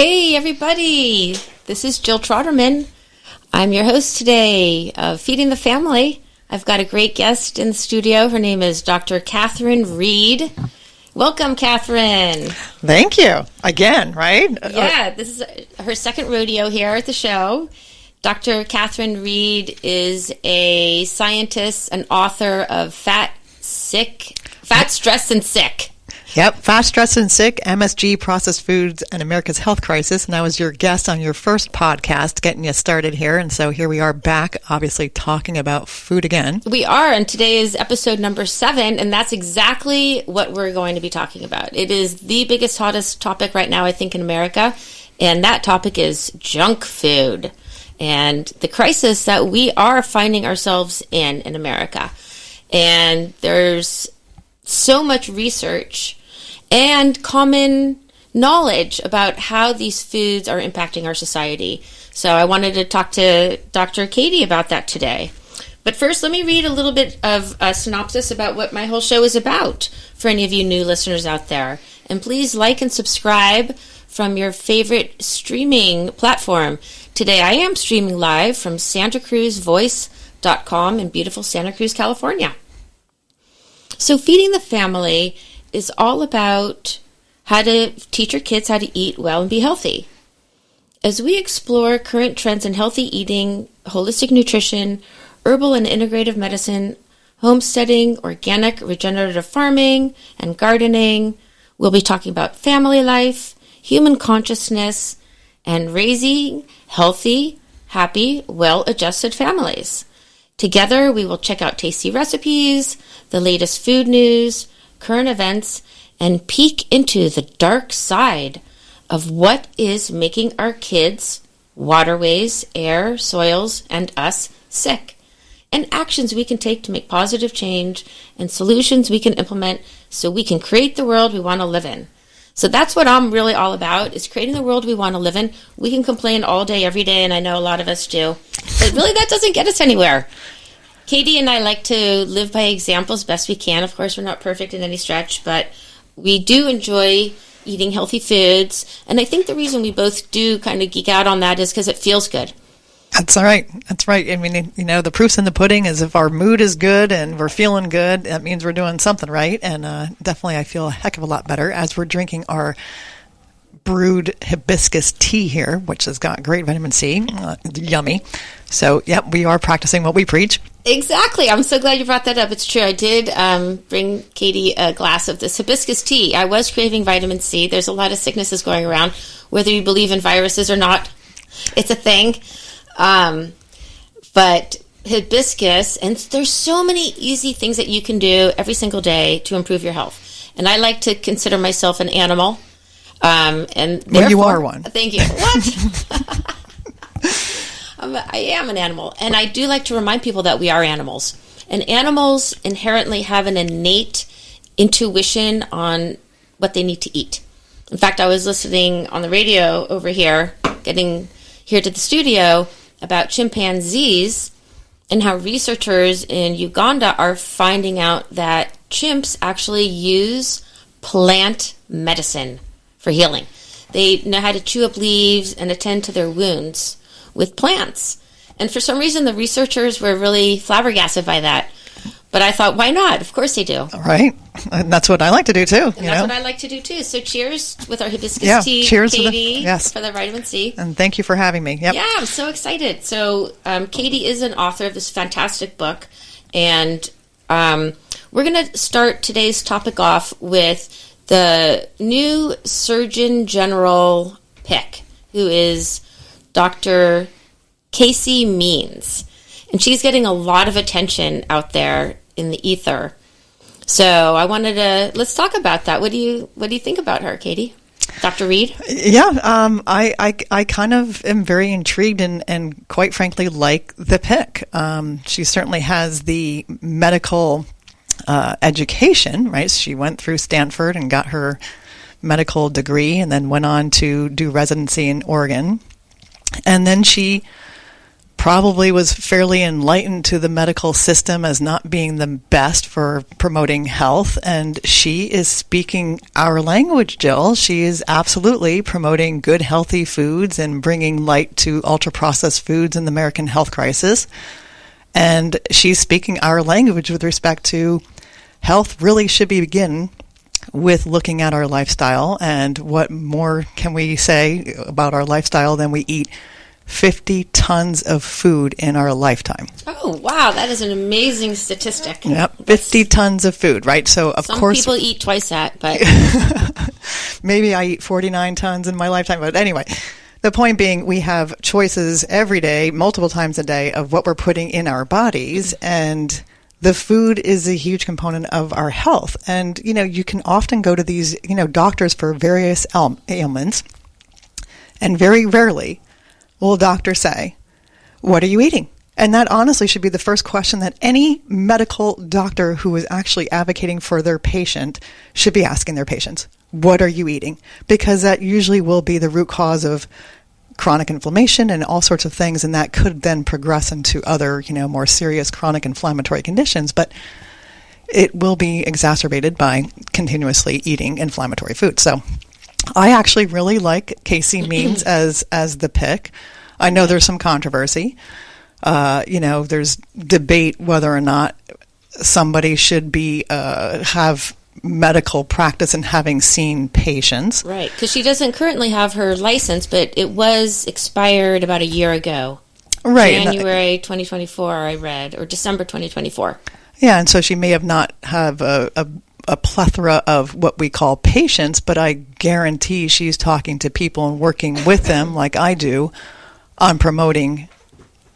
Hey, everybody. This is Jill Troderman. I'm your host today of Feeding the Family. I've got a great guest in the studio. Her name is Dr. Katherine Reid. Welcome, Katherine. Thank you. Again, right? Yeah, this is her second rodeo here at the show. Dr. Katherine Reid is a scientist and author of Fat, Stressed, and Sick. Yep, Fat, Stressed, and Sick, MSG, Processed Foods, and America's Health Crisis. And I was your guest on your first podcast, getting you started here. And so here we are back, obviously talking about food again. We are, and today is episode number 7, and that's exactly what we're going to be talking about. It is the biggest, hottest topic right now, I think, in America, and that topic is junk food and the crisis that we are finding ourselves in America. And there's so much research and common knowledge about how these foods are impacting our society. So I wanted to talk to Dr. Katie about that today. But first, let me read a little bit of a synopsis about what my whole show is about for any of you new listeners out there. And please like and subscribe from your favorite streaming platform. Today I am streaming live from SantaCruzVoice.com in beautiful Santa Cruz, California. So Feeding the Family is all about how to teach your kids how to eat well and be healthy. As we explore current trends in healthy eating, holistic nutrition, herbal and integrative medicine, homesteading, organic, regenerative farming, and gardening, we'll be talking about family life, human consciousness, and raising healthy, happy, well-adjusted families. Together, we will check out tasty recipes, the latest food news, current events, and peek into the dark side of what is making our kids, waterways, air, soils, and us sick, and actions we can take to make positive change and solutions we can implement so we can create the world we want to live in. So that's what I'm really all about, is creating the world we want to live in. We can complain all day, every day, and I know a lot of us do, but really that doesn't get us anywhere. Katie and I like to live by examples best we can. Of course, we're not perfect in any stretch, but we do enjoy eating healthy foods. And I think the reason we both do kind of geek out on that is because it feels good. That's all right. That's right. I mean, you know, the proof's in the pudding is if our mood is good and we're feeling good, that means we're doing something right. And definitely I feel a heck of a lot better as we're drinking our brewed hibiscus tea here, which has got great vitamin C. Yummy. So, yep, we are practicing what we preach. Exactly. I'm so glad you brought that up. It's true. I did bring Katie a glass of this hibiscus tea. I was craving vitamin C. There's a lot of sicknesses going around, whether you believe in viruses or not. It's a thing. But hibiscus, and there's so many easy things that you can do every single day to improve your health. And I like to consider myself an animal. And well, you are one. Thank you. What? I am an animal, and I do like to remind people that we are animals. And animals inherently have an innate intuition on what they need to eat. In fact, I was listening on the radio over here, getting here to the studio, about chimpanzees and how researchers in Uganda are finding out that chimps actually use plant medicine for healing. They know how to chew up leaves and attend to their wounds with plants. And for some reason, the researchers were really flabbergasted by that. But I thought, why not? Of course they do. All right. And that's what I like to do, too. And that's what I like to do, too. So cheers with our hibiscus tea, cheers Katie, yes. for the vitamin C. And thank you for having me. Yep. Yeah, I'm so excited. So Katie is an author of this fantastic book. And we're going to start today's topic off with the new Surgeon General pick, who is Dr. Casey Means. And she's getting a lot of attention out there in the ether. So I wanted to, let's talk about that. What do you think about her, Katie? Dr. Reid? Yeah, I kind of am very intrigued and quite frankly like the pick. She certainly has the medical education, right? She went through Stanford and got her medical degree and then went on to do residency in Oregon. And then she probably was fairly enlightened to the medical system as not being the best for promoting health. And she is speaking our language, Jill. She is absolutely promoting good, healthy foods and bringing light to ultra-processed foods in the American health crisis. And she's speaking our language with respect to health really should begin with looking at our lifestyle. And what more can we say about our lifestyle than we eat 50 tons of food in our lifetime. Oh, wow. That is an amazing statistic. Yep, 50 tons of food, right? So, of course... Some people eat twice that, but... Maybe I eat 49 tons in my lifetime. But anyway, the point being, we have choices every day, multiple times a day, of what we're putting in our bodies. And the food is a huge component of our health. And, you can often go to these, doctors for various ailments. And very rarely will a doctor say, what are you eating? And that honestly should be the first question that any medical doctor who is actually advocating for their patient should be asking their patients. What are you eating? Because that usually will be the root cause of chronic inflammation and all sorts of things, and that could then progress into other, more serious chronic inflammatory conditions. But it will be exacerbated by continuously eating inflammatory food. So I actually really like Casey Means as the pick. I know there's some controversy. There's debate whether or not somebody should be have medical practice and having seen patients. Right, because she doesn't currently have her license, but it was expired about a year ago. Right. January 2024, I read, or December 2024. Yeah, and so she may have not have a plethora of what we call patients, but I guarantee she's talking to people and working with them like I do on promoting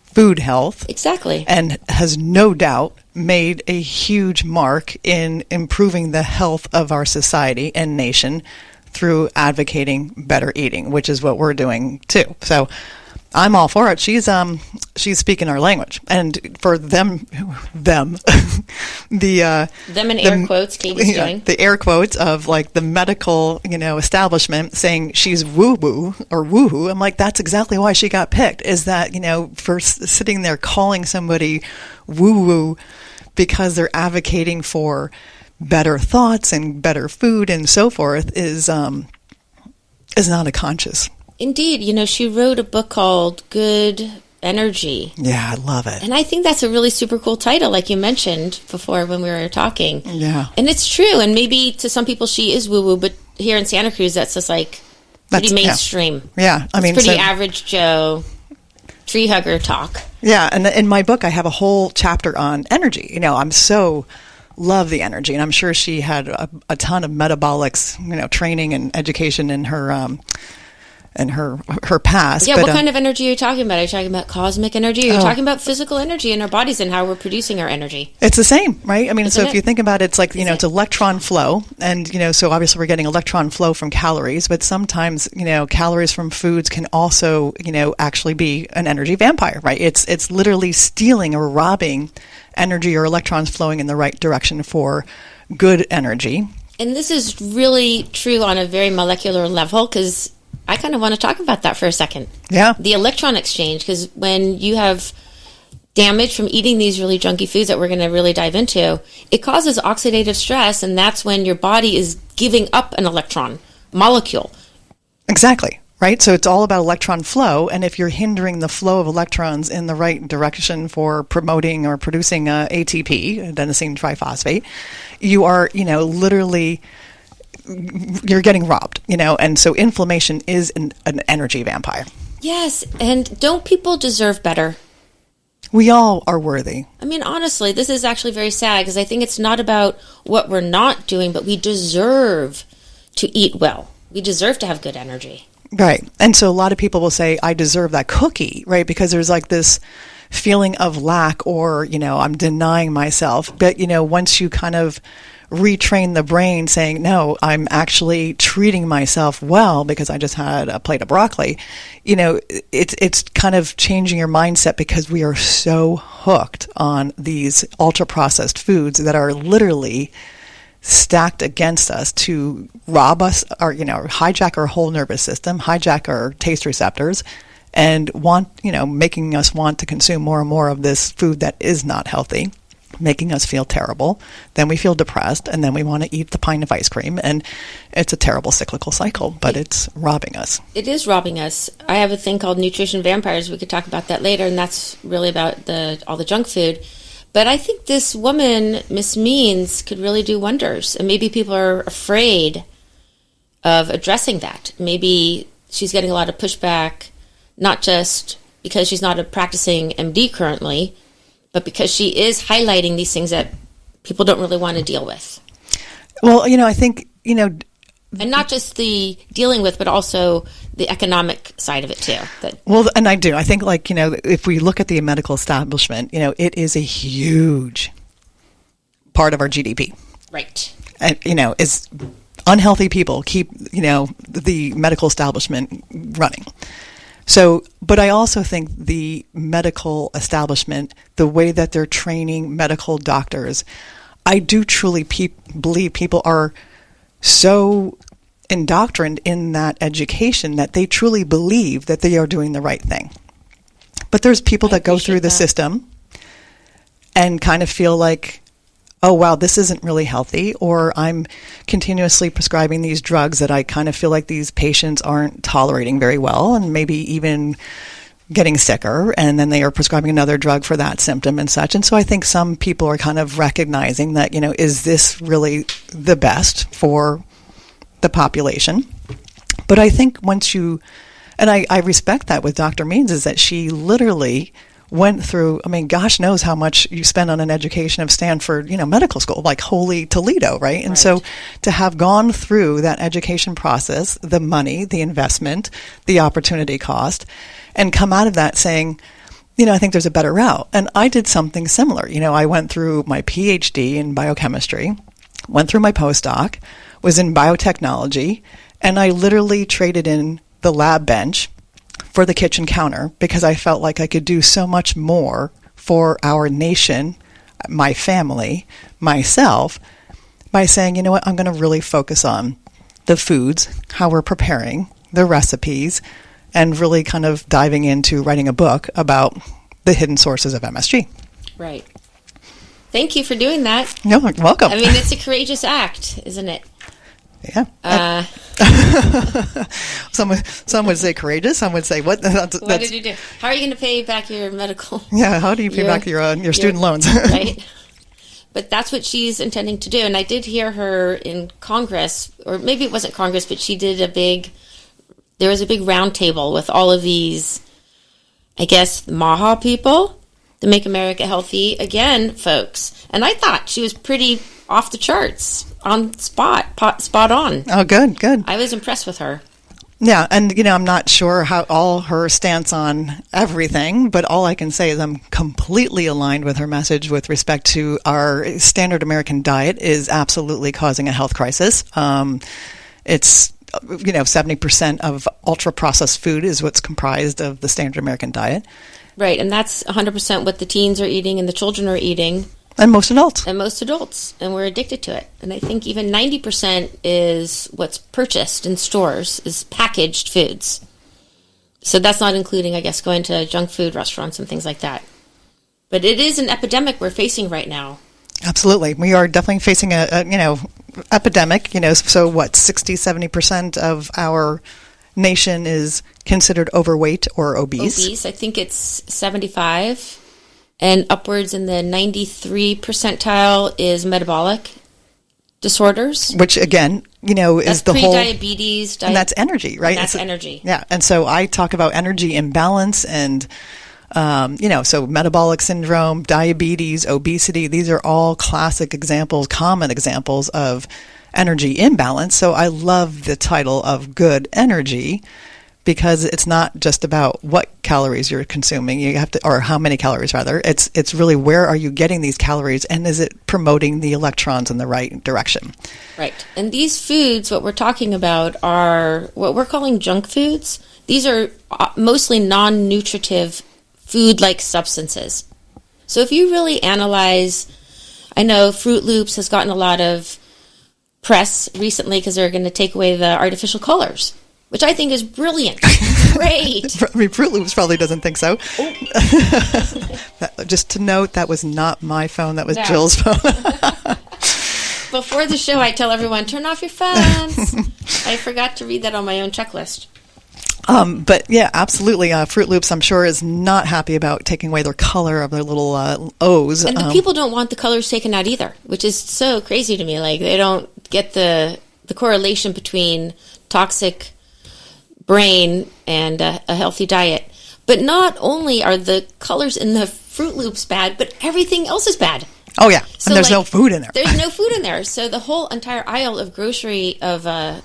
food health. Exactly. And has no doubt made a huge mark in improving the health of our society and nation through advocating better eating, which is what we're doing too. So I'm all for it. She's speaking our language, and for them, them in air quotes. Katie's doing the air quotes of like the medical, establishment saying she's woo woo or woohoo. I'm like, that's exactly why she got picked. Is that for sitting there calling somebody woo woo because they're advocating for better thoughts and better food and so forth is not a conscious. Indeed. She wrote a book called Good Energy. Yeah, I love it. And I think that's a really super cool title, like you mentioned before when we were talking. Yeah. And it's true. And maybe to some people she is woo-woo, but here in Santa Cruz, that's just like pretty mainstream. Yeah. I mean, it's pretty average Joe, tree hugger talk. Yeah. And in my book, I have a whole chapter on energy. I'm so love the energy. And I'm sure she had a ton of metabolics, training and education in her her past. Yeah, but, what kind of energy are you talking about? Are you talking about cosmic energy? Are you talking about physical energy in our bodies and how we're producing our energy? It's the same, right? I mean, so if you think about it, it's like, it's electron flow. And, so obviously we're getting electron flow from calories, but sometimes, calories from foods can also, actually be an energy vampire, right? It's literally stealing or robbing energy or electrons flowing in the right direction for good energy. And this is really true on a very molecular level, because I kind of want to talk about that for a second. Yeah. The electron exchange, because when you have damage from eating these really junky foods that we're going to really dive into, it causes oxidative stress, and that's when your body is giving up an electron molecule. Exactly. Right? So it's all about electron flow, and if you're hindering the flow of electrons in the right direction for promoting or producing ATP, adenosine triphosphate, you are, literally... you're getting robbed, and so inflammation is an energy vampire. Yes, and don't people deserve better? We all are worthy. I mean, honestly, this is actually very sad, because I think it's not about what we're not doing, but we deserve to eat well. We deserve to have good energy. Right. And so a lot of people will say, I deserve that cookie, right? Because there's like this feeling of lack or, I'm denying myself. But, once you kind of retrain the brain saying, no, I'm actually treating myself well because I just had a plate of broccoli, it's kind of changing your mindset, because we are so hooked on these ultra processed foods that are literally stacked against us to rob us or, hijack our whole nervous system, hijack our taste receptors, and making us want to consume more and more of this food that is not healthy, making us feel terrible. Then we feel depressed, and then we want to eat the pint of ice cream. And it's a terrible cyclical cycle, but it's robbing us. It is robbing us. I have a thing called nutrition vampires. We could talk about that later, and that's really about all the junk food. But I think this woman, Miss Means, could really do wonders. And maybe people are afraid of addressing that. Maybe she's getting a lot of pushback, not just because she's not a practicing MD currently, but because she is highlighting these things that people don't really want to deal with. Well, I think, and not just the dealing with, but also the economic side of it too. Well, and I do. I think, if we look at the medical establishment, it is a huge part of our GDP. Right. And, is unhealthy people keep, the medical establishment running. So, but I also think the medical establishment, the way that they're training medical doctors, I do truly believe people are so indoctrined in that education that they truly believe that they are doing the right thing. But there's people that go through the system and kind of feel like, oh, wow, this isn't really healthy, or I'm continuously prescribing these drugs that I kind of feel like these patients aren't tolerating very well, and maybe even getting sicker, and then they are prescribing another drug for that symptom and such. And so I think some people are kind of recognizing that, is this really the best for the population? But I think and I respect that with Dr. Means, is that she literally went through, gosh knows how much you spend on an education of Stanford, medical school, like holy Toledo, right? And so to have gone through that education process, the money, the investment, the opportunity cost, and come out of that saying, I think there's a better route. And I did something similar. I went through my PhD in biochemistry, went through my postdoc, was in biotechnology, and I literally traded in the lab bench for the kitchen counter because I felt like I could do so much more for our nation, my family, myself, by saying, you know what, I'm going to really focus on the foods, how we're preparing, the recipes, and really kind of diving into writing a book about the hidden sources of MSG. Right. Thank you for doing that. No, you're welcome. It's a courageous act, isn't it? Yeah. Some would say courageous. Some would say, what? What did you do? How are you going to pay back your medical? Yeah, how do you pay back your student loans? Right. But that's what she's intending to do. And I did hear her in Congress, or maybe it wasn't Congress, but she did there was a big round table with all of these, I guess, MAHA people, the Make America Healthy Again folks. And I thought she was pretty off the charts, spot on. Oh, good. I was impressed with her. Yeah, and I'm not sure how all her stance on everything, but all I can say is I'm completely aligned with her message with respect to our standard American diet is absolutely causing a health crisis. It's 70% of ultra-processed food is what's comprised of the standard American diet. Right, and that's 100% what the teens are eating and the children are eating. And most adults. And we're addicted to it. And I think even 90% is what's purchased in stores, is packaged foods. So that's not including, I guess, going to junk food restaurants and things like that. But it is an epidemic we're facing right now. Absolutely. We are definitely facing a epidemic, so what, 60-70% of our nation is considered overweight or obese. I think it's 75, and upwards in the 93 percentile is metabolic disorders. Which again, is the whole pre-diabetes, and that's energy, right? That's energy. Yeah, and so I talk about energy imbalance and so metabolic syndrome, diabetes, obesity, these are all classic examples, common examples of energy imbalance. So I love the title of Good Energy because it's not just about what calories you're consuming, you have to, or how many calories rather. It's really where are you getting these calories and is it promoting the electrons in the right direction? Right. And these foods, what we're talking about are what we're calling junk foods. These are mostly non-nutritive food-like substances. So if you really analyze, I know Fruit Loops has gotten a lot of press recently because they're going to take away the artificial colors, which I think is brilliant. great. I mean, Fruit Loops probably doesn't think so. Just to note, that was not my phone. That was Jill's phone. Before the show, I tell everyone, turn off your phones. I forgot to read that on my own checklist. But yeah, absolutely. Fruit Loops, I'm sure, is not happy about taking away their color of their little O's. And the people don't want the colors taken out either, which is so crazy to me. Like, they don't get the correlation between toxic brain and a healthy diet. But not only are the colors in the Fruit Loops bad, but everything else is bad. Oh, yeah. So, and there's no food in there. There's no food in there. So the whole entire aisle of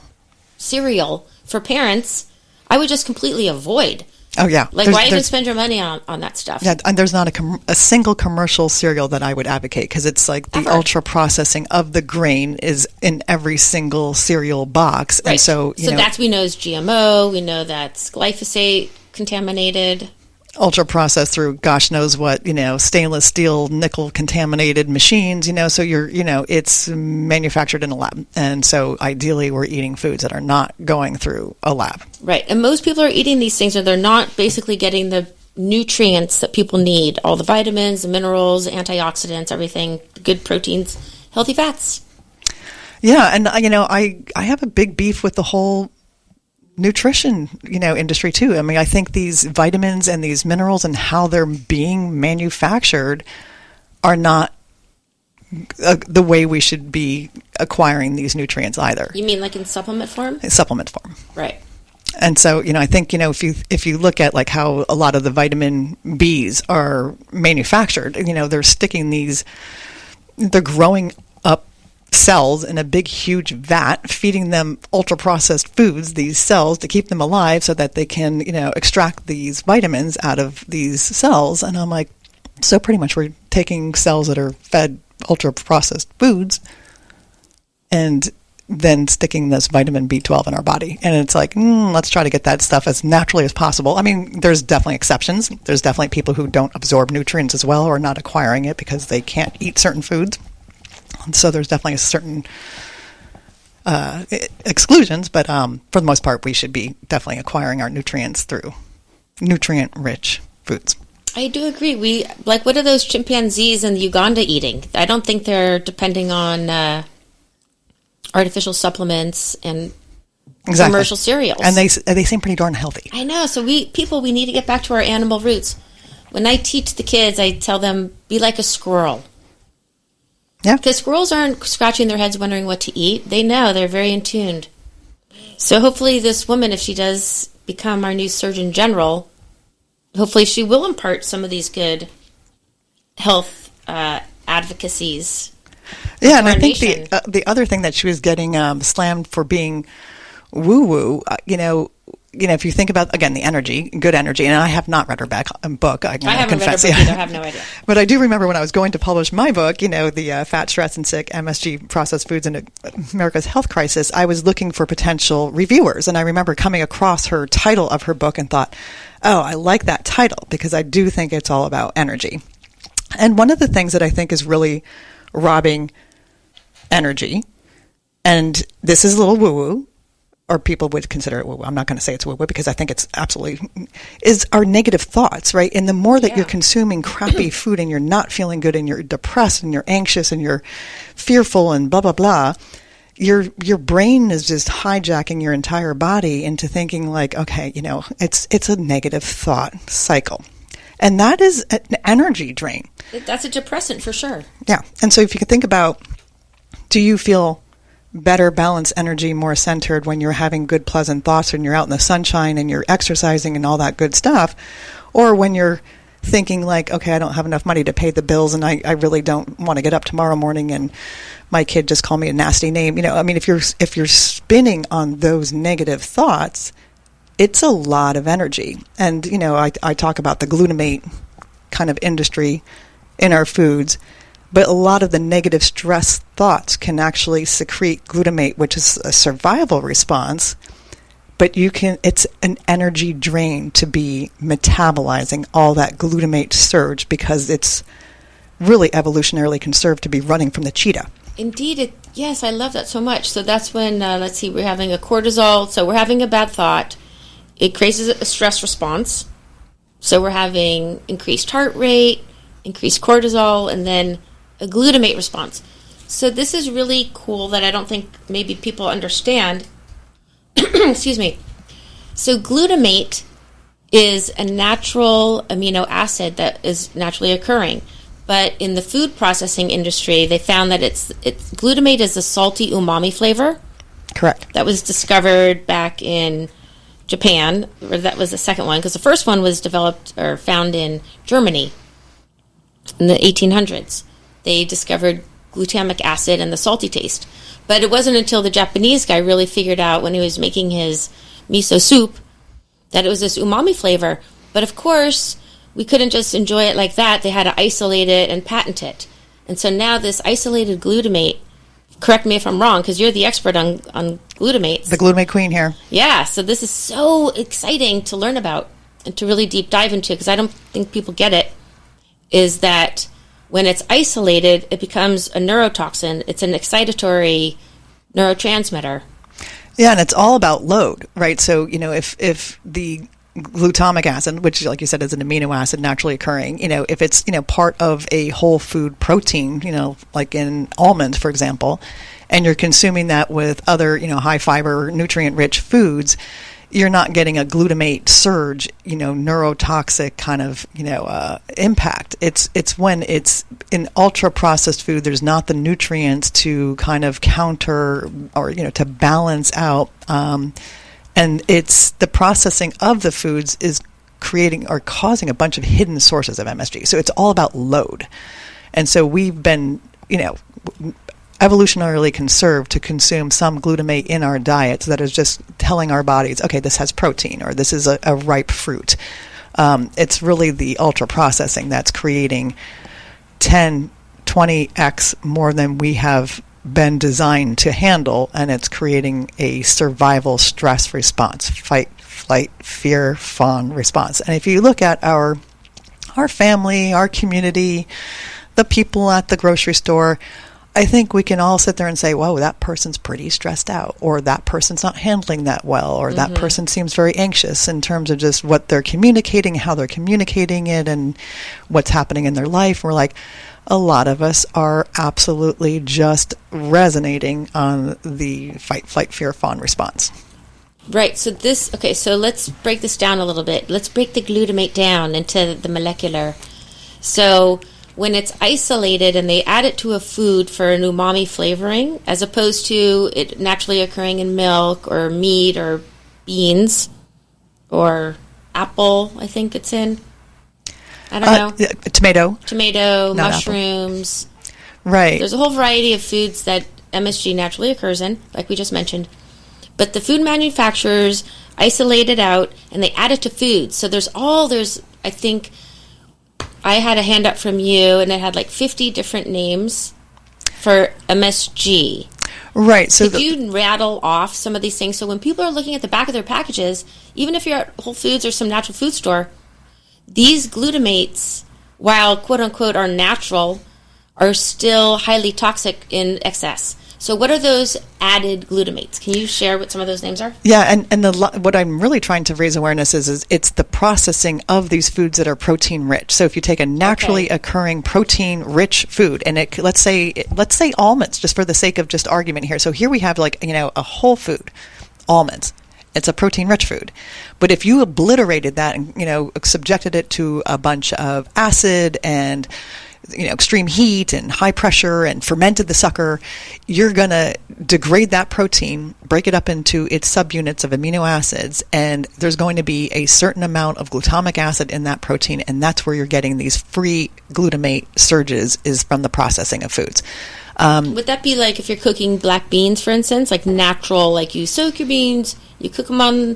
cereal for parents, I would just completely avoid. Oh, yeah. Like, why even spend your money on that stuff? Yeah, and there's not a single commercial cereal that I would advocate, because it's like the ultra processing of the grain is in every single cereal box. Right. And so, we know is GMO. We know that's glyphosate contaminated. Ultra processed through gosh knows what, stainless steel, nickel contaminated machines, so it's manufactured in a lab. And so ideally we're eating foods that are not going through a lab. Right. And most people are eating these things and they're not basically getting the nutrients that people need, all the vitamins, the minerals, antioxidants, everything, good proteins, healthy fats. Yeah. And, I have a big beef with the whole nutrition, industry too. I mean, I think these vitamins and these minerals and how they're being manufactured are not the way we should be acquiring these nutrients either. You mean like in supplement form? In supplement form. Right. And so, I think, if you look at like how a lot of the vitamin Bs are manufactured, they're growing up cells in a big, huge vat, feeding them ultra-processed foods, these cells, to keep them alive so that they can, extract these vitamins out of these cells. And I'm like, so pretty much we're taking cells that are fed ultra-processed foods and then sticking this vitamin B12 in our body. And it's like, let's try to get that stuff as naturally as possible. I mean, there's definitely exceptions. There's definitely people who don't absorb nutrients as well, or are not acquiring it because they can't eat certain foods. So there's definitely a certain exclusions, but for the most part, we should be definitely acquiring our nutrients through nutrient-rich foods. I do agree. What are those chimpanzees in Uganda eating? I don't think they're depending on artificial supplements and commercial cereals. And they seem pretty darn healthy. I know. So we need to get back to our animal roots. When I teach the kids, I tell them, be like a squirrel. Yeah. Because squirrels aren't scratching their heads wondering what to eat. They know. They're very in tune. So hopefully this woman, if she does become our new Surgeon General, hopefully she will impart some of these good health advocacies. Yeah, and I think the other thing that she was getting slammed for being woo-woo, if you think about, again, the energy, good energy, and I have not read her book. I haven't confess. Read her book either. I have no idea. But I do remember when I was going to publish my book, the Fat, Stress, and Sick, MSG, Processed Foods, and America's Health Crisis, I was looking for potential reviewers. And I remember coming across her title of her book and thought, oh, I like that title because I do think it's all about energy. And one of the things that I think is really robbing energy, and this is a little woo-woo, or people would consider it woo-woo. I'm not going to say it's woo-woo because I think it's absolutely, is our negative thoughts, right? And the more that you're consuming crappy food and you're not feeling good and you're depressed and you're anxious and you're fearful and blah, blah, blah, your brain is just hijacking your entire body into thinking like, okay, it's a negative thought cycle. And that is an energy drain. That's a depressant for sure. Yeah. And so if you could think about, do you feel better, balanced energy, more centered when you're having good, pleasant thoughts and you're out in the sunshine and you're exercising and all that good stuff? Or when you're thinking like, okay, I don't have enough money to pay the bills and I really don't want to get up tomorrow morning and my kid just called me a nasty name. If you're spinning on those negative thoughts, it's a lot of energy. And, I talk about the glutamate kind of industry in our foods, but a lot of the negative stress thoughts can actually secrete glutamate, which is a survival response, but it's an energy drain to be metabolizing all that glutamate surge because it's really evolutionarily conserved to be running from the cheetah. Indeed. Yes, I love that so much. So that's when, we're having a cortisol, so we're having a bad thought. it creates a stress response. So we're having increased heart rate, increased cortisol, and then a glutamate response. So this is really cool that I don't think maybe people understand. Excuse me. So glutamate is a natural amino acid that is naturally occurring. But in the food processing industry, they found that glutamate is a salty umami flavor. Correct. That was discovered back in Japan, or that was the second one, because the first one was developed or found in Germany in the 1800s. They discovered glutamic acid and the salty taste. But it wasn't until the Japanese guy really figured out when he was making his miso soup that it was this umami flavor. But of course, we couldn't just enjoy it like that. They had to isolate it and patent it. And so now this isolated glutamate, correct me if I'm wrong, because you're the expert on glutamates. The glutamate queen here. Yeah, so this is so exciting to learn about and to really deep dive into, because I don't think people get it, is that when it's isolated, it becomes a neurotoxin. It's an excitatory neurotransmitter. Yeah, and it's all about load, right? So, if the glutamic acid, which, like you said, is an amino acid naturally occurring, if it's, part of a whole food protein, like in almonds, for example, and you're consuming that with other, high fiber, nutrient rich foods, you're not getting a glutamate surge, neurotoxic kind of, impact. It's when it's in ultra processed food, there's not the nutrients to kind of counter or, to balance out, and it's the processing of the foods is creating or causing a bunch of hidden sources of MSG. So it's all about load. And so we've been, evolutionarily conserved to consume some glutamate in our diets that is just telling our bodies, okay, this has protein or this is a ripe fruit. It's really the ultra processing that's creating 10, 20x more than we have been designed to handle, and it's creating a survival stress response, fight, flight, fear, fawn response. And if you look at our family, our community, the people at the grocery store, I think we can all sit there and say, whoa, that person's pretty stressed out, or that person's not handling that well, or that person seems very anxious in terms of just what they're communicating, how they're communicating it, and what's happening in their life. We're like, a lot of us are absolutely just resonating on the fight, flight, fear, fawn response. Right. So so let's break this down a little bit. Let's break the glutamate down into the molecular. So when it's isolated and they add it to a food for an umami flavoring, as opposed to it naturally occurring in milk or meat or beans or apple, I think it's in. I don't know. Tomato, not mushrooms. Apple. Right. There's a whole variety of foods that MSG naturally occurs in, like we just mentioned. But the food manufacturers isolate it out and they add it to food. So I think I had a hand up from you and it had like 50 different names for MSG. Right. So could you rattle off some of these things? So when people are looking at the back of their packages, even if you're at Whole Foods or some natural food store, these glutamates, while quote-unquote are natural, are still highly toxic in excess. So what are those added glutamates? Can you share what some of those names are? Yeah, and what I'm really trying to raise awareness is it's the processing of these foods that are protein-rich. So if you take a naturally occurring protein-rich food, and let's say almonds, just for the sake of just argument here. So here we have a whole food, almonds. It's a protein-rich food. But if you obliterated that and, subjected it to a bunch of acid and, extreme heat and high pressure and fermented the sucker, you're going to degrade that protein, break it up into its subunits of amino acids, and there's going to be a certain amount of glutamic acid in that protein, and that's where you're getting these free glutamate surges is from the processing of foods. Would that be like if you're cooking black beans, for instance, like natural, like you soak your beans, you cook them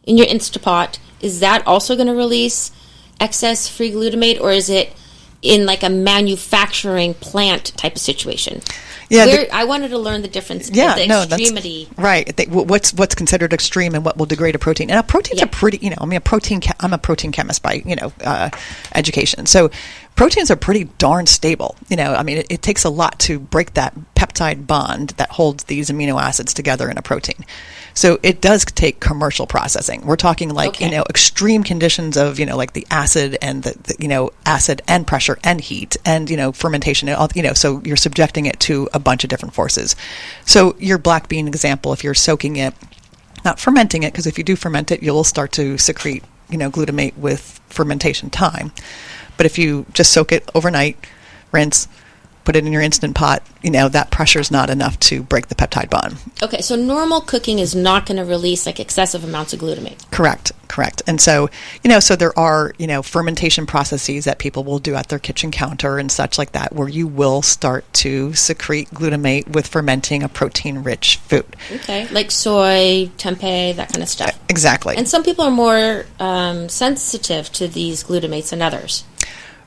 in your Instapot, is that also going to release excess free glutamate, or is it in like a manufacturing plant type of situation? Yeah, I wanted to learn the difference. Yeah, the extremity. That's right. What's considered extreme and what will degrade a protein. And a protein's a pretty, I'm a protein chemist by, education. So proteins are pretty darn stable. I mean, it takes a lot to break that peptide bond that holds these amino acids together in a protein. So it does take commercial processing. We're talking like, extreme conditions of, like the acid and the acid and pressure and heat and, fermentation, so you're subjecting it to a bunch of different forces. So your black bean example, if you're soaking it, not fermenting it, because if you do ferment it, you'll start to secrete, glutamate with fermentation time. But if you just soak it overnight, rinse, put it in your Instant Pot, that pressure is not enough to break the peptide bond. Okay, so normal cooking is not going to release like excessive amounts of glutamate. Correct. And so, so there are, fermentation processes that people will do at their kitchen counter and such like that, where you will start to secrete glutamate with fermenting a protein-rich food. Okay, like soy, tempeh, that kind of stuff. Exactly. And some people are more sensitive to these glutamates than others.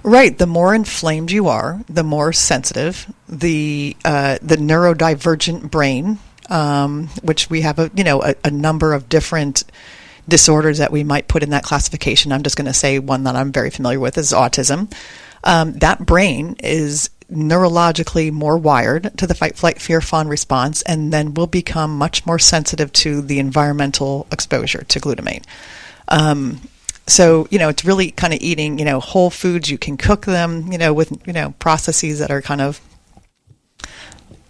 Right. The more inflamed you are, the more sensitive. The neurodivergent brain, which we have a number of different disorders that we might put in that classification. I'm just going to say one that I'm very familiar with is autism. That brain is neurologically more wired to the fight, flight, fear, fawn response, and then will become much more sensitive to the environmental exposure to glutamate. So, it's really kind of eating, whole foods. You can cook them, with, processes that are kind of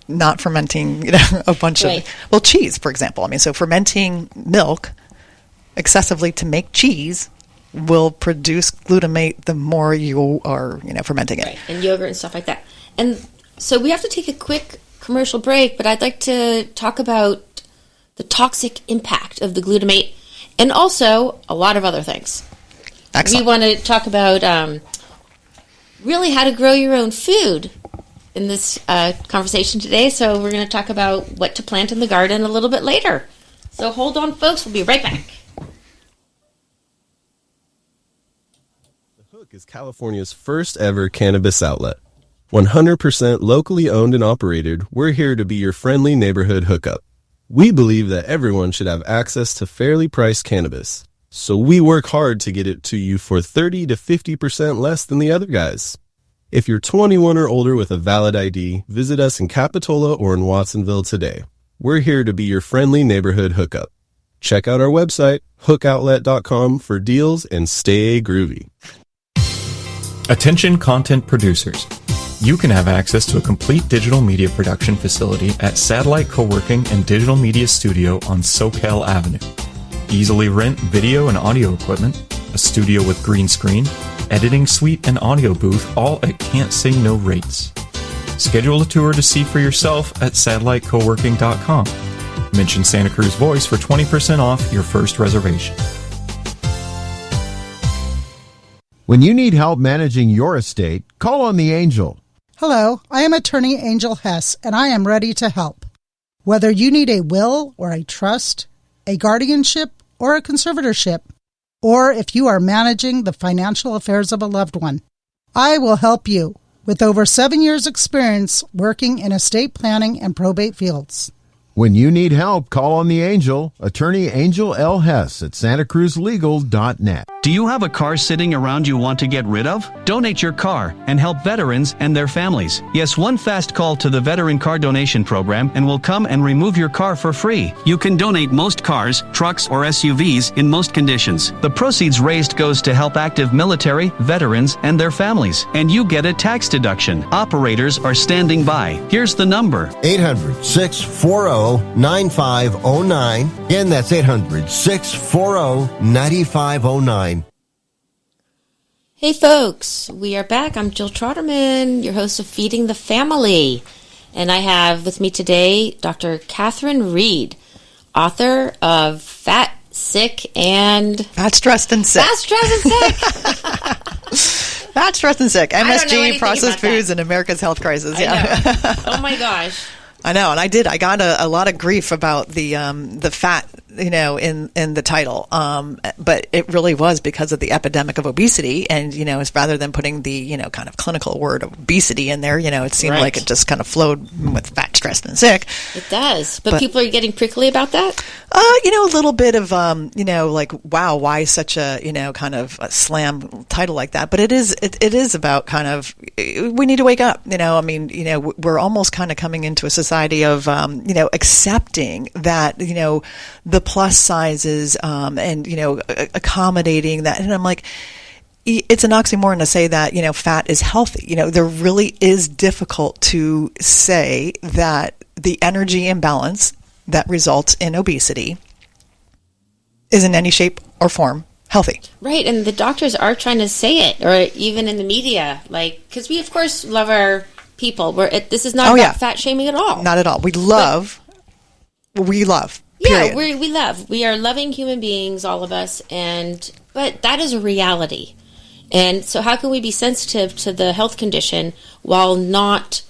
not fermenting, a bunch of, cheese, for example. I mean, so fermenting milk excessively to make cheese will produce glutamate the more you are, fermenting it. Right, and yogurt and stuff like that. And so we have to take a quick commercial break, but I'd like to talk about the toxic impact of the glutamate and also a lot of other things. Excellent. We want to talk about really how to grow your own food in this conversation today. So we're going to talk about what to plant in the garden a little bit later. So hold on, folks. We'll be right back. The Hook is California's first ever cannabis outlet. 100% locally owned and operated, we're here to be your friendly neighborhood hookup. We believe that everyone should have access to fairly priced cannabis, so we work hard to get it to you for 30 to 50% less than the other guys. If you're 21 or older with a valid ID, visit us in Capitola or in Watsonville today. We're here to be your friendly neighborhood hookup. Check out our website, hookoutlet.com, for deals and stay groovy. Attention content producers. You can have access to a complete digital media production facility at Satellite Co-working and Digital Media Studio on Soquel Avenue. Easily rent video and audio equipment, a studio with green screen, editing suite, and audio booth, all at can't say no rates. Schedule a tour to see for yourself at satellitecoworking.com. Mention Santa Cruz Voice for 20% off your first reservation. When you need help managing your estate, call on the Angel. Hello, I am attorney Angel Hess, and I am ready to help. Whether you need a will or a trust, a guardianship or a conservatorship, or if you are managing the financial affairs of a loved one, I will help you with over 7 years' experience working in estate planning and probate fields. When you need help, call on the Angel, attorney Angel L. Hess at santacruzlegal.net. Do you have a car sitting around you want to get rid of? Donate your car and help veterans and their families. Yes, one fast call to the Veteran Car Donation Program and we'll come and remove your car for free. You can donate most cars, trucks, or SUVs in most conditions. The proceeds raised goes to help active military, veterans, and their families. And you get a tax deduction. Operators are standing by. Here's the number. 800-640-9509. Again, that's 800-640-9509. Hey folks, we are back. I'm Jill Troderman, your host of Feeding the Family. And I have with me today Dr. Katherine Reid, author of Fat, Sick, and... Fat, Stressed, and Sick. Fat, Stressed, and Sick. Fat, Stressed, and Sick. MSG, Processed Foods, and America's Health Crisis. Yeah. Oh my gosh. I know, and I did. I got a lot of grief about the fat, in the title. But it really was because of the epidemic of obesity, and it's rather than putting the kind of clinical word obesity in there, it seemed like it just kind of flowed with fat, stressed, and sick. It does, but people are getting prickly about that. A little bit of, like, wow, why such a, kind of a slam title like that? But it is about kind of, we need to wake up, we're almost kind of coming into a society of, accepting that, the plus sizes, and, accommodating that. And I'm like, it's an oxymoron to say that, fat is healthy. There really is difficult to say that the energy imbalance that results in obesity is in any shape or form healthy. Right, and the doctors are trying to say it, or even in the media, because we, of course, love our people. This is not about fat shaming at all. Not at all. We love. Yeah, we love. We are loving human beings, all of us, but that is a reality. And so how can we be sensitive to the health condition while not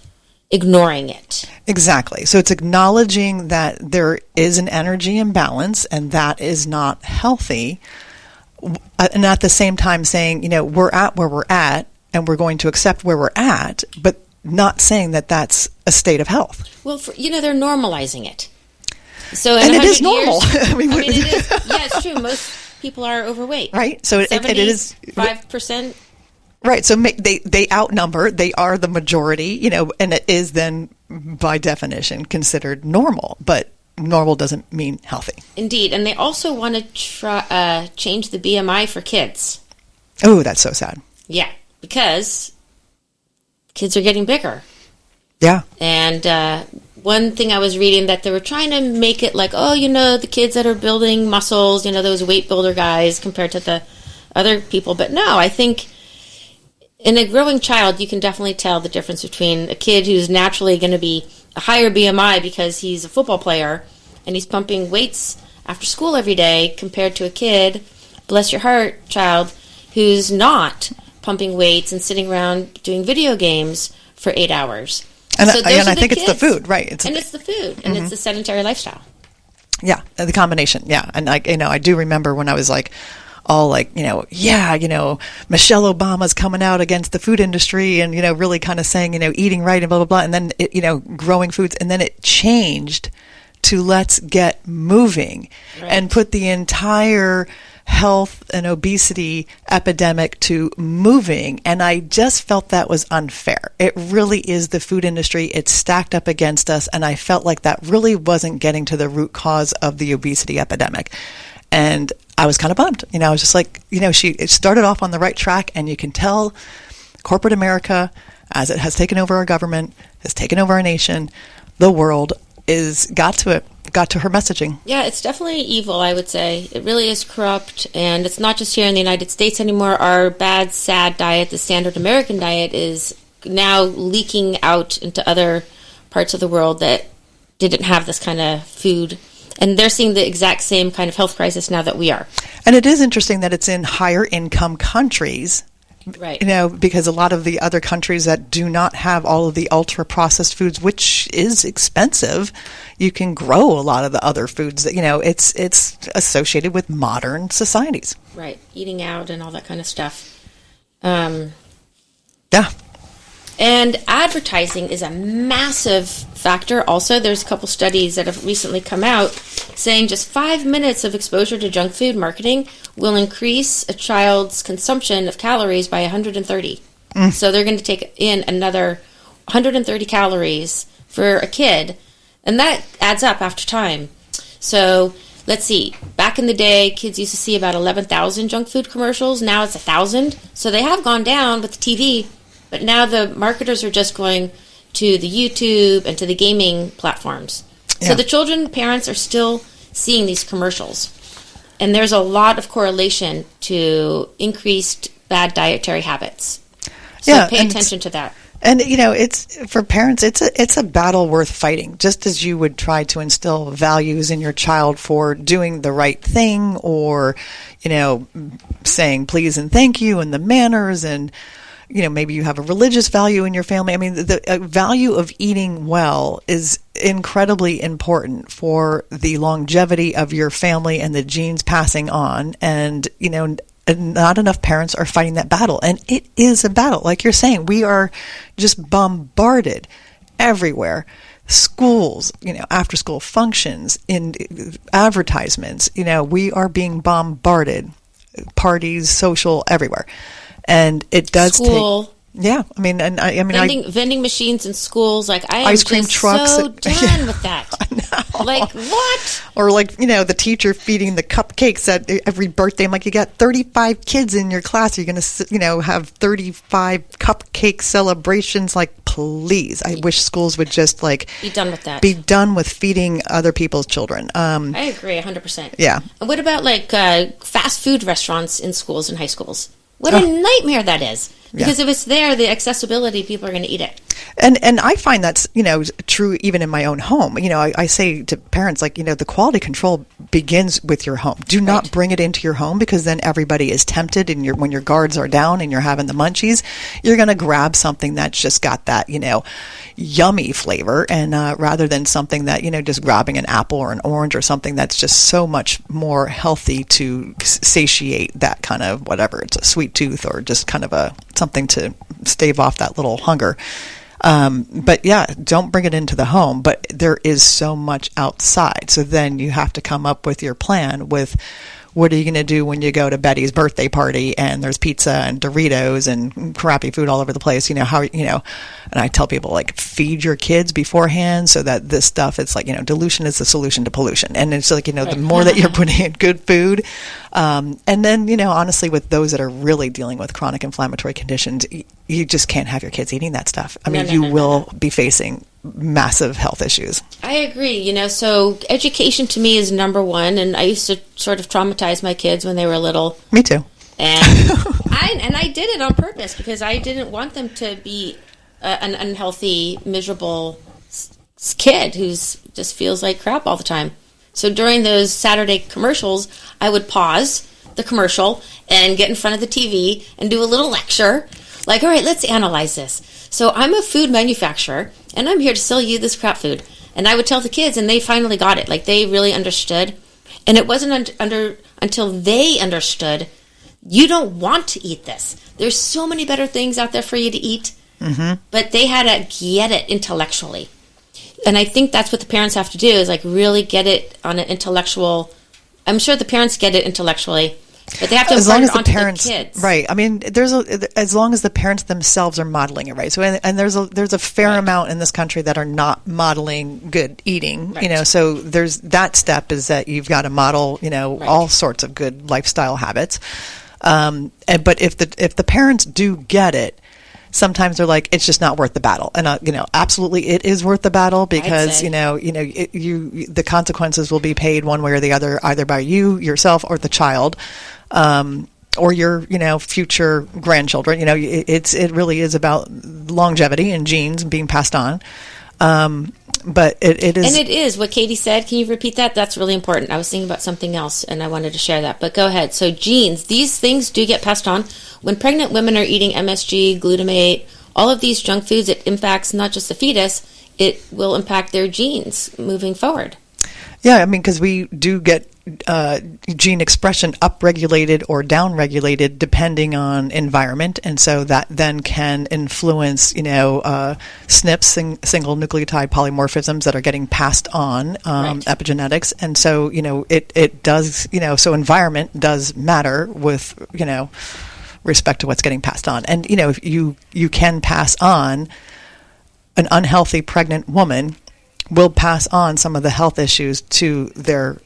ignoring it? Exactly. So it's acknowledging that there is an energy imbalance and that is not healthy. And at the same time saying, we're at where we're at and we're going to accept where we're at, but not saying that that's a state of health. Well, they're normalizing it. So and it is normal. It is. Yeah, it's true. Most people are overweight. Right. So it is 5%. Right. So they outnumber. They are the majority, and it is then by definition considered normal. But normal doesn't mean healthy. Indeed. And they also want to try change the BMI for kids. Oh, that's so sad. Yeah. Because kids are getting bigger. Yeah. And one thing I was reading that they were trying to make it like, the kids that are building muscles, those weight builder guys compared to the other people. But no, I think in a growing child, you can definitely tell the difference between a kid who's naturally going to be a higher BMI because he's a football player and he's pumping weights after school every day compared to a kid, bless your heart, child, who's not pumping weights and sitting around doing video games for 8 hours. And, so I think it's the food, right? It's the food, and it's the sedentary lifestyle. Yeah, the combination, yeah. And I do remember when I was all Michelle Obama's coming out against the food industry and, really kind of saying, eating right and blah, blah, blah. And then, growing foods. And then it changed to let's get moving and put the entire health and obesity epidemic to moving. And I just felt that was unfair. It really is the food industry. It's stacked up against us. And I felt like that really wasn't getting to the root cause of the obesity epidemic. And I was kind of bummed. I was just like, it started off on the right track, and you can tell corporate America, as it has taken over our government, has taken over our nation, the world, got to her messaging. Yeah, it's definitely evil, I would say. It really is corrupt, and it's not just here in the United States anymore. Our bad, sad diet, the standard American diet, is now leaking out into other parts of the world that didn't have this kind of food. And they're seeing the exact same kind of health crisis now that we are. And it is interesting that it's in higher income countries. Right. Because a lot of the other countries that do not have all of the ultra processed foods, which is expensive, you can grow a lot of the other foods that, it's associated with modern societies. Right. Eating out and all that kind of stuff. Yeah. And advertising is a massive factor. Also, there's a couple studies that have recently come out saying just 5 minutes of exposure to junk food marketing will increase a child's consumption of calories by 130. So they're going to take in another 130 calories for a kid, and that adds up after time. So let's see. Back in the day, kids used to see about 11,000 junk food commercials. Now it's 1,000. So they have gone down with the TV. But now the marketers are just going to the YouTube and to the gaming platforms. Yeah. So the children, parents are still seeing these commercials. And there's a lot of correlation to increased bad dietary habits. So pay attention to that. And, it's for parents, it's a battle worth fighting, just as you would try to instill values in your child for doing the right thing or, saying please and thank you and the manners and, maybe you have a religious value in your family. I mean, the value of eating well is incredibly important for the longevity of your family and the genes passing on. And, not enough parents are fighting that battle. And it is a battle. Like you're saying, we are just bombarded everywhere schools, after school functions, in advertisements, we are being bombarded, parties, social, everywhere. And it does School. Yeah, Vending machines in schools, I am ice cream just trucks so done with that. I know. Like, what? Or the teacher feeding the cupcakes at every birthday. I'm like, you got 35 kids in your class. You're going to, have 35 cupcake celebrations. Like, please. I wish schools would just be done with that. Be done with feeding other people's children. I agree 100%. Yeah. And what about fast food restaurants in schools and high schools? What a nightmare that is. Because if it's there, the accessibility, people are going to eat it. And I find that's, true even in my own home. I say to parents, the quality control begins with your home. Do not bring it into your home, because then everybody is tempted, and when your guards are down and you're having the munchies, you're going to grab something that's just got that, yummy flavor, and rather than something that, just grabbing an apple or an orange or something that's just so much more healthy to satiate that kind of whatever. It's a sweet tooth or just kind of something to stave off that little hunger. But yeah, don't bring it into the home. But there is so much outside. So then you have to come up with your plan with, what are you going to do when you go to Betty's birthday party and there's pizza and Doritos and crappy food all over the place? And I tell people, feed your kids beforehand, so that this stuff, it's dilution is the solution to pollution. And it's the more that you're putting in good food. And then, honestly, with those that are really dealing with chronic inflammatory conditions, you just can't have your kids eating that stuff. You will be facing massive health issues. I agree. So education to me is number one, and I used to sort of traumatize my kids when they were little. Me too. And I did it on purpose, because I didn't want them to be an unhealthy, miserable kid who just feels like crap all the time. So during those Saturday commercials, I would pause the commercial and get in front of the TV and do a little lecture. All right, let's analyze this. So I'm a food manufacturer, and I'm here to sell you this crap food. And I would tell the kids, and they finally got it. They really understood. And it wasn't until they understood, you don't want to eat this. There's so many better things out there for you to eat. Mm-hmm. But they had to get it intellectually. And I think that's what the parents have to do, is really get it on an intellectual. I'm sure the parents get it intellectually, but they have to impart it onto the kids. Right. As long as the parents themselves are modeling it right. So, and there's a fair amount in this country that are not modeling good eating. Right. So there's that step, is that you've got to model, all sorts of good lifestyle habits. But if the parents do get it, sometimes they're like, it's just not worth the battle. And absolutely, it is worth the battle, because the consequences will be paid one way or the other, either by you yourself or the child, or your future grandchildren. It really is about longevity and genes being passed on. But it is, and it is what Katie said. Can you repeat that? That's really important. I was thinking about something else, and I wanted to share that. But go ahead. So genes, these things do get passed on. When pregnant women are eating MSG, glutamate, all of these junk foods, it impacts not just the fetus, it will impact their genes moving forward. Yeah, because we do get gene expression upregulated or downregulated depending on environment, and so that then can influence, SNPs, single nucleotide polymorphisms, that are getting passed on, epigenetics, and so it does, so environment does matter with respect to what's getting passed on, and you can pass on. An unhealthy pregnant woman will pass on some of the health issues to their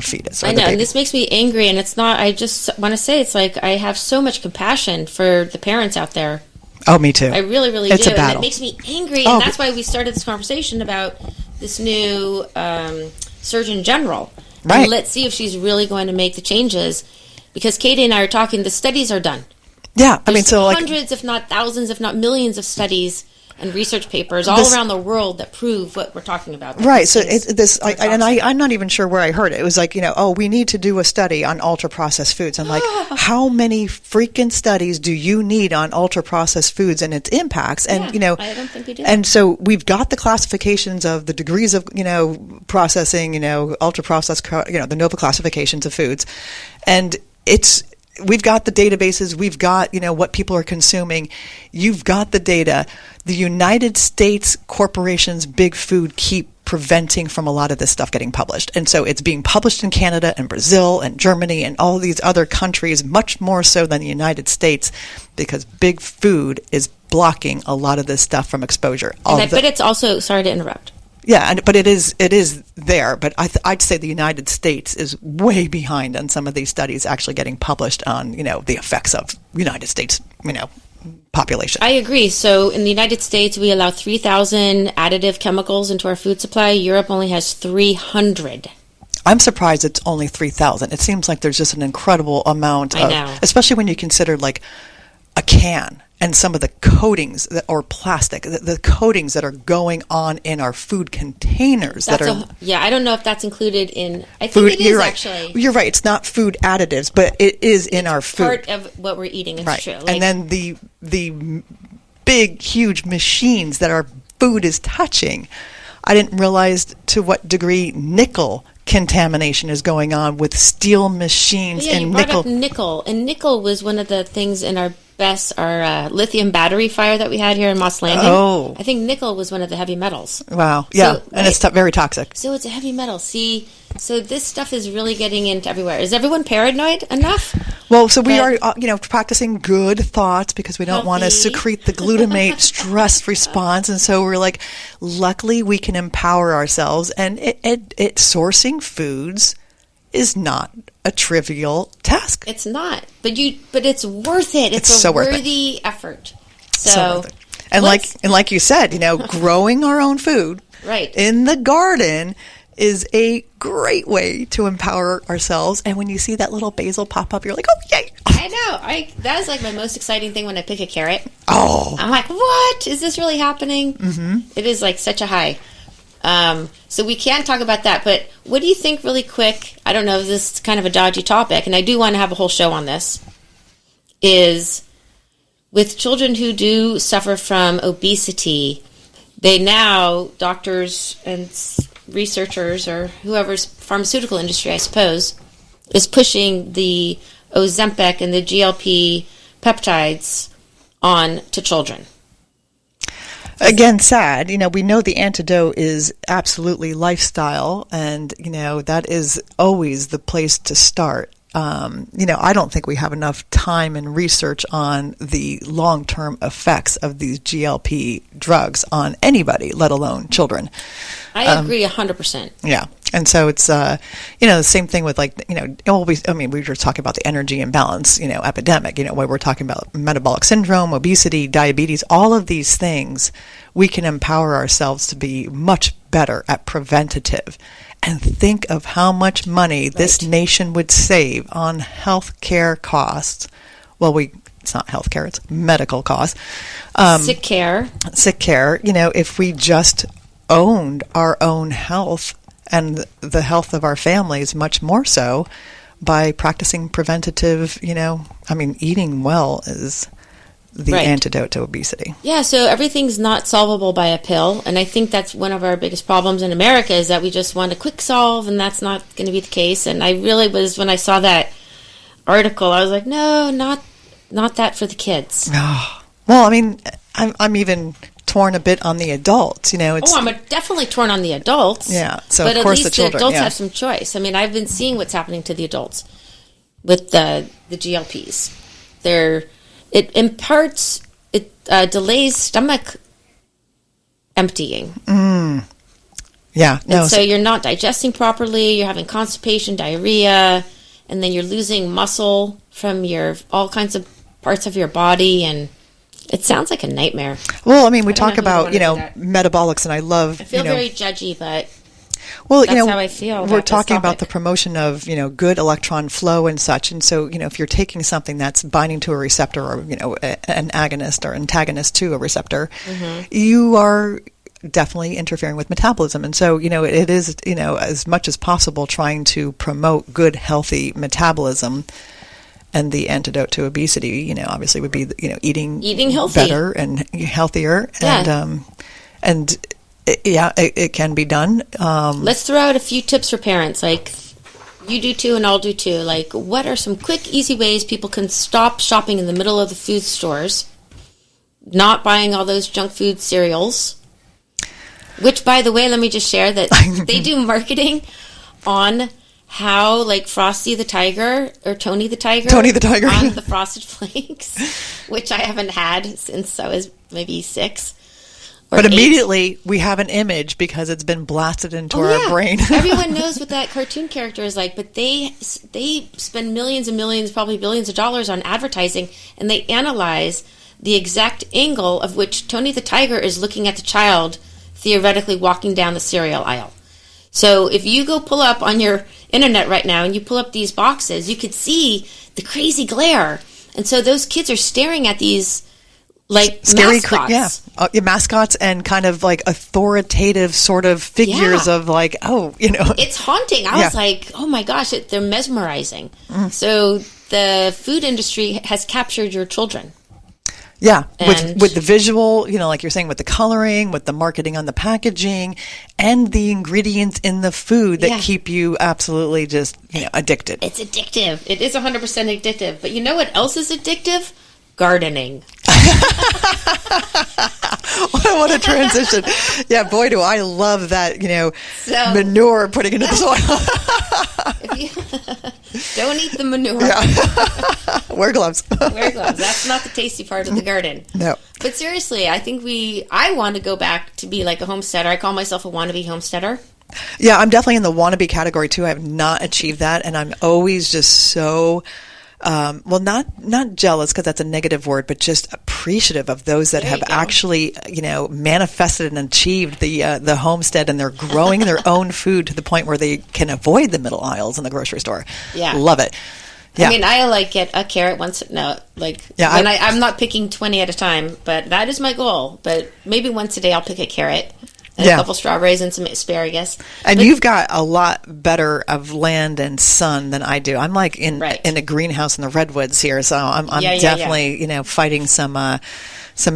fetus. I know, and this makes me angry, and it's not, I just want to say, it's I have so much compassion for the parents out there. Oh, me too. I really, really it's do. A battle. And it makes me angry, and that's why we started this conversation about this new Surgeon General. Right. And let's see if she's really going to make the changes, because Katie and I are talking, the studies are done. Yeah, There's hundreds, if not thousands, if not millions of studies and research papers around the world that prove what we're talking about. Right. So I'm not even sure where I heard it. It was we need to do a study on ultra processed foods. I'm like, how many freaking studies do you need on ultra processed foods and its impacts? And I don't think we do. And so we've got the classifications of the degrees of processing, ultra processed, the NOVA classifications of foods, and it's we've got the databases, we've got, what people are consuming, you've got the data. The United States corporations, big food, keep preventing from a lot of this stuff getting published. And so it's being published in Canada and Brazil and Germany and all these other countries, much more so than the United States, because big food is blocking a lot of this stuff from exposure. And I bet it's also, sorry to interrupt. Yeah, but it is there. But I'd say the United States is way behind on some of these studies actually getting published on, the effects of United States, population. I agree. So in the United States, we allow 3,000 additive chemicals into our food supply. Europe only has 300. I'm surprised it's only 3,000. It seems like there's just an incredible amount I know. Especially when you consider like a can and some of the coatings or plastic, the coatings that are going on in our food containers. I don't know if that's included in. I think food, it is you're right. Actually. You're right. It's not food additives, but it is in our food. Part of what we're eating. It's right. true. And then the big, huge machines that our food is touching. I didn't realize to what degree nickel contamination is going on with steel machines and you brought nickel. Up nickel, and nickel was one of the things in our lithium battery fire that we had here in Moss Landing. Oh. I think nickel was one of the heavy metals. Wow. Yeah. So, and it's very toxic. So it's a heavy metal. See, so this stuff is really getting into everywhere. Is everyone paranoid enough? Well, so we are, practicing good thoughts because we don't want to Healthy. secrete the glutamate stress response. And so we're like, luckily we can empower ourselves. And sourcing foods is not a trivial task. It's not, but it's worth it. It's so a worth worthy effort. So worth it. And like you said, growing our own food right in the garden is a great way to empower ourselves. And when you see that little basil pop up, you're like, oh, yay. I know. That is like my most exciting thing when I pick a carrot. Oh. I'm like, what? Is this really happening? Mm-hmm. It is like such a high. So we can talk about that, but what do you think really quick, I don't know if this is kind of a dodgy topic, and I do want to have a whole show on this, is with children who do suffer from obesity, doctors and researchers or whoever's pharmaceutical industry, I suppose, is pushing the Ozempic and the GLP peptides on to children. Again, sad. We know the antidote is absolutely lifestyle, and, that is always the place to start. I don't think we have enough time and research on the long-term effects of these GLP drugs on anybody, let alone children. I agree 100%. Yeah. And so it's, the same thing with we were talking about the energy imbalance, epidemic, where we're talking about metabolic syndrome, obesity, diabetes, all of these things, we can empower ourselves to be much better at preventative. And think of how much money this nation would save on health care costs. Well, it's not health care, it's medical costs. Sick care. If we just owned our own health and the health of our families much more so by practicing preventative, eating well is the antidote to obesity. Yeah, so everything's not solvable by a pill, and I think that's one of our biggest problems in America is that we just want a quick solve, and that's not going to be the case. And I really was, when I saw that article, I was like, no, not that for the kids. Oh. Well, I'm even torn a bit on the adults. I'm definitely torn on the adults. Yeah, so but of course at least the children. Adults have some choice. I've been seeing what's happening to the adults with the GLPs. It delays stomach emptying. Yeah, no. So you're not digesting properly. You're having constipation, diarrhea, and then you're losing muscle from all kinds of parts of your body, and it sounds like a nightmare. Well, we talk about metabolics, and I feel very judgy, but well, that's how I feel. We're talking about the promotion of good electron flow and such, and so if you're taking something that's binding to a receptor or an agonist or antagonist to a receptor, you are definitely interfering with metabolism, and so it is as much as possible trying to promote good, healthy metabolism. And the antidote to obesity, obviously would be eating healthy, better and healthier, and it can be done. Let's throw out a few tips for parents. Like, You do too, and I'll do too. Like, what are some quick, easy ways people can stop shopping in the middle of the food stores, not buying all those junk food cereals? Which, by the way, let me just share that they do marketing on how, like, Frosty the Tiger or Tony the Tiger on the Frosted Flakes, which I haven't had since I was maybe 6. But immediately we have an image because it's been blasted into our brain. Everyone knows what that cartoon character is like, but they spend millions and millions, probably billions of dollars on advertising, and they analyze the exact angle of which Tony the Tiger is looking at the child theoretically walking down the cereal aisle. So if you go pull up on your internet right now and you pull up these boxes, you could see the crazy glare. And so those kids are staring at these like scary mascots. Mascots and kind of like authoritative sort of figures of like, It's haunting. I was like, oh my gosh, they're mesmerizing. So the food industry has captured your children. Yeah, with the visual, like you're saying, with the coloring, with the marketing on the packaging, and the ingredients in the food that keep you absolutely just, addicted. It's addictive. It is 100% addictive. But you know what else is addictive? Gardening. What a transition. Yeah, boy, do I love that, manure putting into the soil. Don't eat the manure. Yeah. Wear gloves. Wear gloves. That's not the tasty part of the garden. No. But seriously, I think I want to go back to be like a homesteader. I call myself a wannabe homesteader. Yeah, I'm definitely in the wannabe category too. I have not achieved that, and I'm always just so... not jealous because that's a negative word, but just appreciative of those that have actually, manifested and achieved the homestead, and they're growing their own food to the point where they can avoid the middle aisles in the grocery store. Yeah. Love it. Yeah. I mean, I get a carrot once. I'm not picking 20 at a time, but that is my goal. But maybe once a day I'll pick a carrot. And a couple strawberries and some asparagus. And you've got a lot better of land and sun than I do. I'm like in a greenhouse in the redwoods here, so I'm definitely fighting some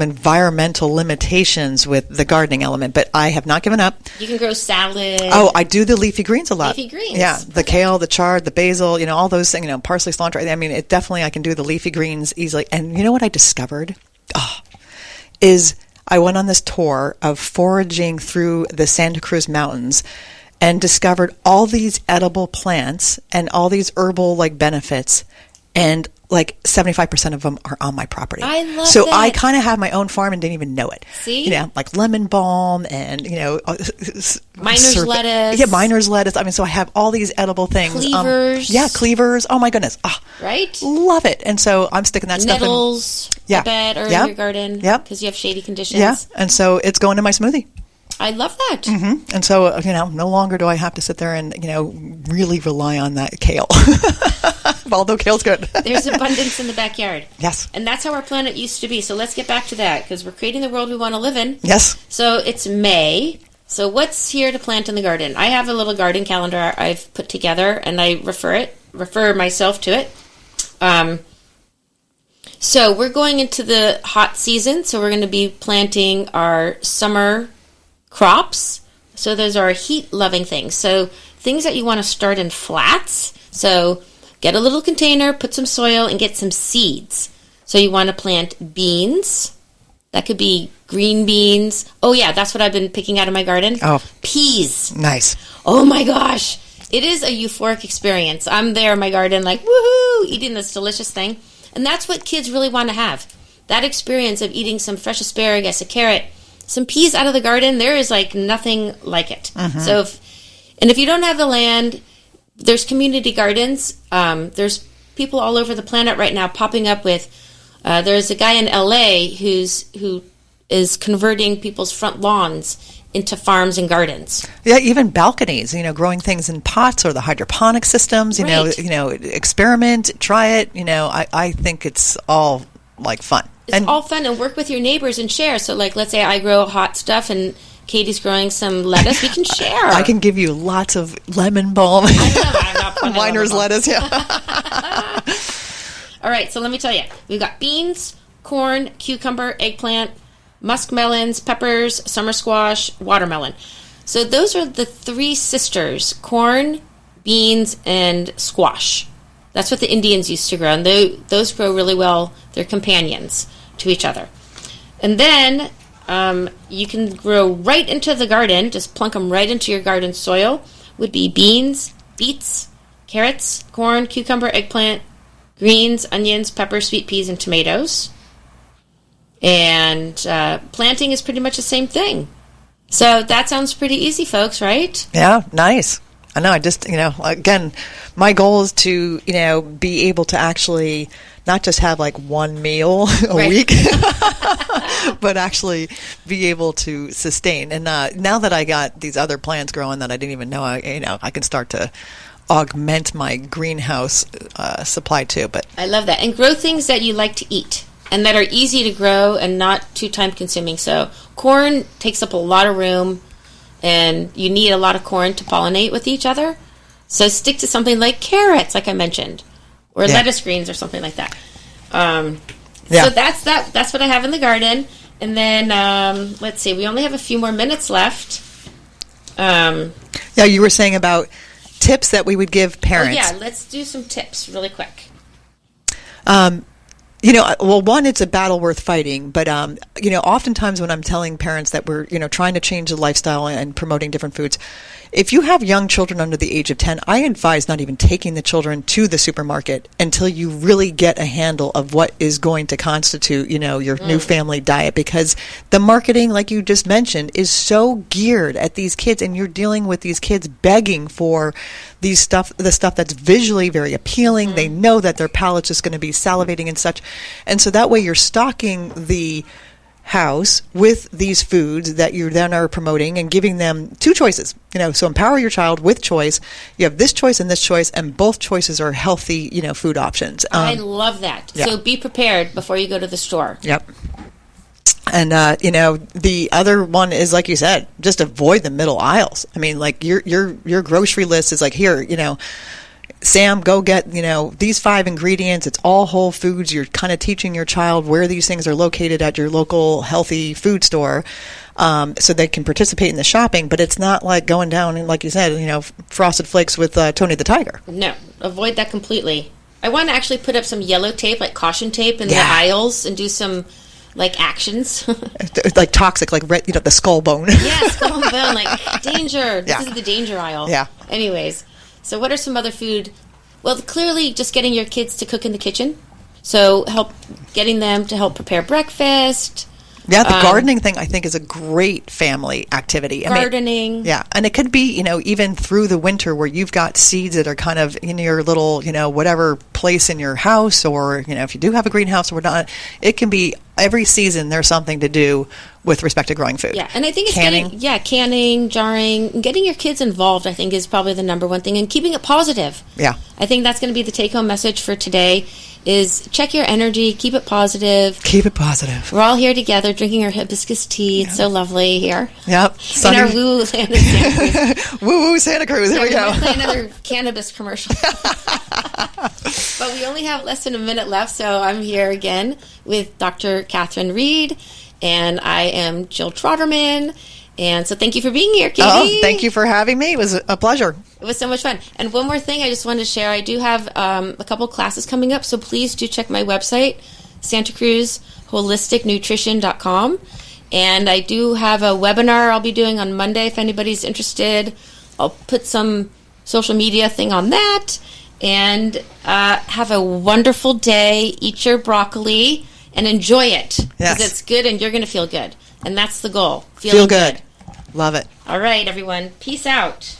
environmental limitations with the gardening element. But I have not given up. You can grow salad. Oh, I do the leafy greens a lot. Leafy greens, yeah, the kale, the chard, the basil, all those things. Parsley, cilantro. I mean, I can do the leafy greens easily. And you know what I discovered? I went on this tour of foraging through the Santa Cruz Mountains and discovered all these edible plants and all these herbal benefits, and 75% of them are on my property. I love so that. I kind of have my own farm and didn't even know it. See? Like lemon balm and miner's lettuce. Yeah, miner's lettuce. I mean, so I have all these edible things. Cleavers. Cleavers. Oh my goodness. Right? Love it. And so I'm sticking that Nettles, stuff in. I bet, or in your garden. Yeah. Because you have shady conditions. Yeah. And so it's going in my smoothie. I love that. Mm-hmm. And so, no longer do I have to sit there and, really rely on that kale. Although kale's good. There's abundance in the backyard. Yes. And that's how our planet used to be. So let's get back to that, because we're creating the world we want to live in. Yes. So it's May. So what's here to plant in the garden? I have a little garden calendar I've put together, and I refer myself to it. So we're going into the hot season, so we're going to be planting our summer crops. So those are heat-loving things. So things that you want to start in flats. So get a little container, put some soil, and get some seeds. So you want to plant beans. That could be green beans. Oh, yeah, that's what I've been picking out of my garden. Oh. Peas. Nice. Oh, my gosh. It is a euphoric experience. I'm there in my garden like, woohoo, eating this delicious thing. And that's what kids really want to have. That experience of eating some fresh asparagus, a carrot, some peas out of the garden, there is nothing like it. Mm-hmm. So if you don't have the land, there's community gardens. There's people all over the planet right now popping up with, there's a guy in LA who is converting people's front lawns into farms and gardens. Yeah, even balconies, growing things in pots or the hydroponic systems, experiment, try it. I think it's all fun. It's all fun, and work with your neighbors and share. So let's say I grow hot stuff and Katie's growing some lettuce. We can share. I can give you lots of lemon balm. I'm not Miner's lettuce, yeah. All right, so let me tell you. We've got beans, corn, cucumber, eggplant, muskmelons, peppers, summer squash, watermelon. So those are the three sisters: corn, beans, and squash. That's what the Indians used to grow, and those grow really well. They're companions to each other. And then you can grow right into the garden, just plunk them right into your garden soil, would be beans, beets, carrots, corn, cucumber, eggplant, greens, onions, peppers, sweet peas, and tomatoes. And planting is pretty much the same thing. So that sounds pretty easy, folks, right? Yeah, nice. I know. I just, again, my goal is to, be able to actually not just have like one meal a week, but actually be able to sustain. And now that I got these other plants growing that I didn't even know, I can start to augment my greenhouse supply too. But I love that. And grow things that you like to eat and that are easy to grow and not too time consuming. So corn takes up a lot of room, and you need a lot of corn to pollinate with each other. So stick to something like carrots, like I mentioned, or lettuce greens or something like that. So that's that. That's what I have in the garden. And then let's see, we only have a few more minutes left. You were saying about tips that we would give parents. Oh, yeah, let's do some tips really quick. One, it's a battle worth fighting, but, oftentimes when I'm telling parents that we're, trying to change the lifestyle and promoting different foods, if you have young children under the age of 10, I advise not even taking the children to the supermarket until you really get a handle of what is going to constitute, your new family diet, because the marketing, like you just mentioned, is so geared at these kids, and you're dealing with these kids begging for the stuff that's visually very appealing. They know that their palate's just going to be salivating and such. And so that way you're stocking the house with these foods that you then are promoting and giving them two choices. So empower your child with choice. You have this choice and this choice, and both choices are healthy, food options. I love that. Yeah. So be prepared before you go to the store. Yep. And, the other one is, like you said, just avoid the middle aisles. I mean, like your grocery list is like, here, Sam, go get, these 5 ingredients. It's all whole foods. You're kind of teaching your child where these things are located at your local healthy food store, so they can participate in the shopping. But it's not like going down and, like you said, Frosted Flakes with Tony the Tiger. No, avoid that completely. I want to actually put up some yellow tape, like caution tape, in the aisles and do some actions. Like toxic, like red, the skull bone. Yeah, skull and bone, like danger. This is the danger aisle. Yeah. Anyways. So what are some other food? Well, clearly just getting your kids to cook in the kitchen. So getting them to help prepare breakfast. Yeah, the gardening thing, I think, is a great family activity. Gardening. And it could be, even through the winter where you've got seeds that are kind of in your little, whatever place in your house, or, if you do have a greenhouse or not, it can be every season there's something to do with respect to growing food. Yeah, and I think it's canning, jarring, getting your kids involved, I think, is probably the number one thing, and keeping it positive. Yeah. I think that's going to be the take-home message for today. Is check your energy, keep it positive. Keep it positive. We're all here together drinking our hibiscus tea. It's so lovely here. Yep. In our woo land of Santa Cruz. Woo Santa Cruz. Here we go. We'll play another cannabis commercial. But we only have less than a minute left, so I'm here again with Dr. Katherine Reid, and I am Jill Troderman. And so thank you for being here, Katie. Oh, thank you for having me. It was a pleasure. It was so much fun. And one more thing I just wanted to share. I do have a couple classes coming up, so please do check my website, SantaCruzHolisticNutrition.com. And I do have a webinar I'll be doing on Monday if anybody's interested. I'll put some social media thing on that. And have a wonderful day. Eat your broccoli and enjoy it. Because it's good and you're going to feel good. And that's the goal. Feel good. Love it. All right, everyone. Peace out.